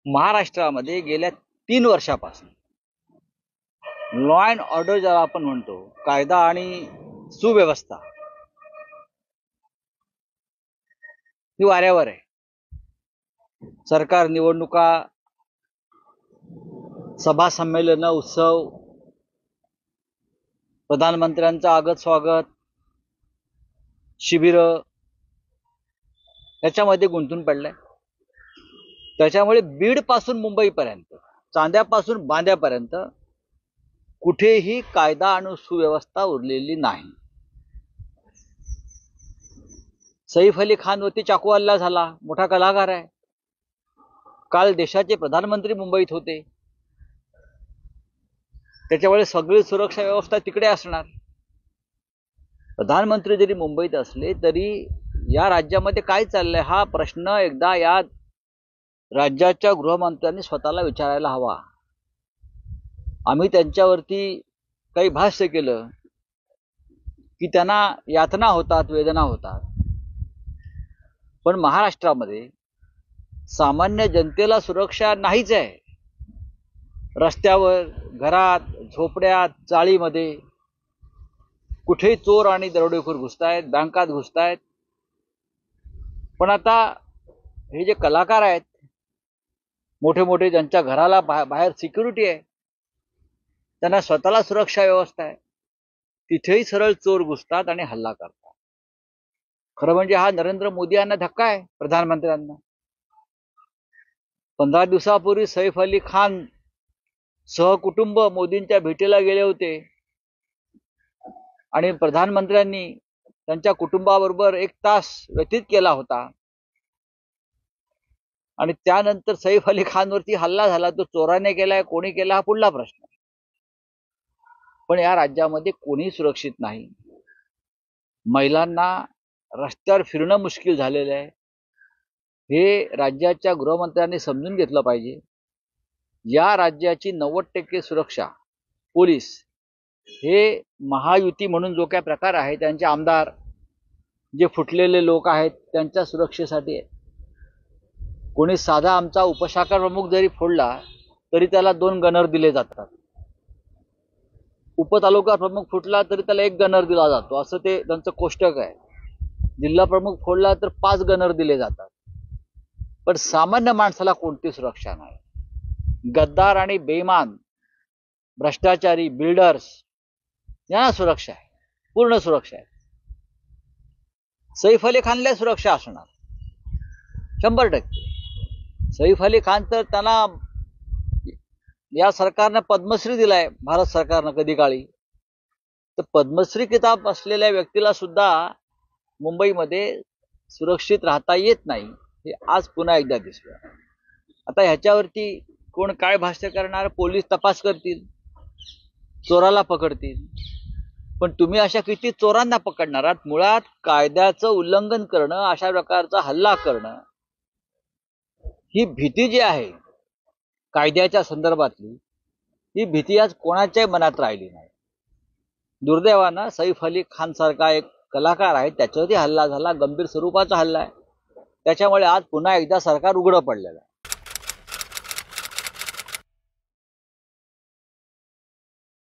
महाराष्ट्रामध्ये गेल्या 3 वर्षापासून लॉ अँड ऑर्डर ज्याला आपण म्हणतो, कायदा आणि सुव्यवस्था ही वाऱ्यावर आहे. सरकार निवडणुका, सभा संमेलन, उत्सव, प्रधानमंत्र्यांचं आगत स्वागत, शिबिर याच्यामध्ये गुंतून पडलंय. त्याच्यामुळे बीड पासून मुंबईपर्यंत, चांद्यापासून बांद्यापर्यंत कुठेही कायदा आणि सुव्यवस्था उरलेली नाही. सैफ अली खानवरती चाकू हल्ला झाला. मोठा कलाकार आहे. काल देशाचे प्रधानमंत्री मुंबईत होते. त्याच्यामुळे सगळी सुरक्षा व्यवस्था तिकडे असणार. प्रधानमंत्री जरी मुंबईत असले तरी या राज्यामध्ये काय चाललंय हा प्रश्न एकदा या राज्याच्या गृहमंत्र्यांनी स्वतःला विचारायला हवा. आम्ही त्यांच्यावरती काही भाष्य केलं की त्यांना यातना होतात, वेदना होतात, पण महाराष्ट्रामध्ये सामान्य जनतेला सुरक्षा नाहीच आहे. रस्त्यावर, घरात, झोपड्यात, चाळीमध्ये कुठेही चोर आणि दरोडेखोर घुसतायत, बँकात घुसतायत. पण आता हे जे कलाकार आहेत, मोठे मोठे, ज्यांच्या घराला बाहेर सिक्युरिटी आहे, त्यांना स्वतःला सुरक्षा व्यवस्था आहे, तिथेही सरळ चोर घुसतात आणि हल्ला करतात. खरं म्हणजे हा नरेंद्र मोदी यांना धक्का आहे, प्रधानमंत्र्यांना. 15 दिवसापूर्वी सैफ अली खान सहकुटुंब मोदींच्या भेटीला गेले होते आणि प्रधानमंत्र्यांनी त्यांच्या कुटुंबाबरोबर 1 तास व्यतीत केला होता. आणि त्यानंतर सैफ अली खानवरती हल्ला झाला. तो चोराने केलाय, कोणी केला हा पुढला प्रश्न. पण या राज्यामध्ये कोणी सुरक्षित नाही. महिलांना रस्त्यावर फिरणं मुश्किल झालेलं आहे. हे राज्याच्या गृहमंत्र्यांनी समजून घेतलं पाहिजे. या राज्याची 90% सुरक्षा पोलीस हे महायुती म्हणून जो काय प्रकार आहे, त्यांचे आमदार, जे फुटलेले लोक आहेत त्यांच्या सुरक्षेसाठी आहे. कोणी साधा आमचा उपशाखा प्रमुख जरी फोडला तरी त्याला 2 गनर दिले जातात. उपतालुका प्रमुख फुटला तरी त्याला 1 गनर दिला जातो, असं ते त्यांचं कोष्टक आहे. जिल्हा प्रमुख फोडला तर 5 गनर दिले जातात. पण सामान्य माणसाला कोणती सुरक्षा नाही. गद्दार आणि बेईमान, भ्रष्टाचारी, बिल्डर्स यांना सुरक्षा आहे, पूर्ण सुरक्षा आहे. सैफ अली खानला सुरक्षा असणार 100%. सैफ अली खान तर त्यांना या सरकारनं पद्मश्री दिलाय, भारत सरकारनं कधी काळी. तर पद्मश्री किताब असलेल्या व्यक्तीला सुद्धा मुंबईमध्ये सुरक्षित राहता येत नाही, हे आज पुन्हा एकदा दिसलं. आता ह्याच्यावरती कोण काय भाष्य करणार? पोलीस तपास करतील, चोराला पकडतील. पण तुम्ही अशा किती चोरांना पकडणार आहात? मुळात कायद्याचं उल्लंघन करणं, अशा प्रकारचा हल्ला करणं, ही भीती जी आहे कायद्याच्या संदर्भातली, ही भीती आज कोणाच्याही मनात राहिली नाही. दुर्दैवानं सैफ अली खान सारखा एक कलाकार आहे, त्याच्यावरती हल्ला झाला, गंभीर स्वरूपाचा हल्ला आहे. त्याच्यामुळे आज पुन्हा एकदा सरकार उघडं पडलेलं आहे.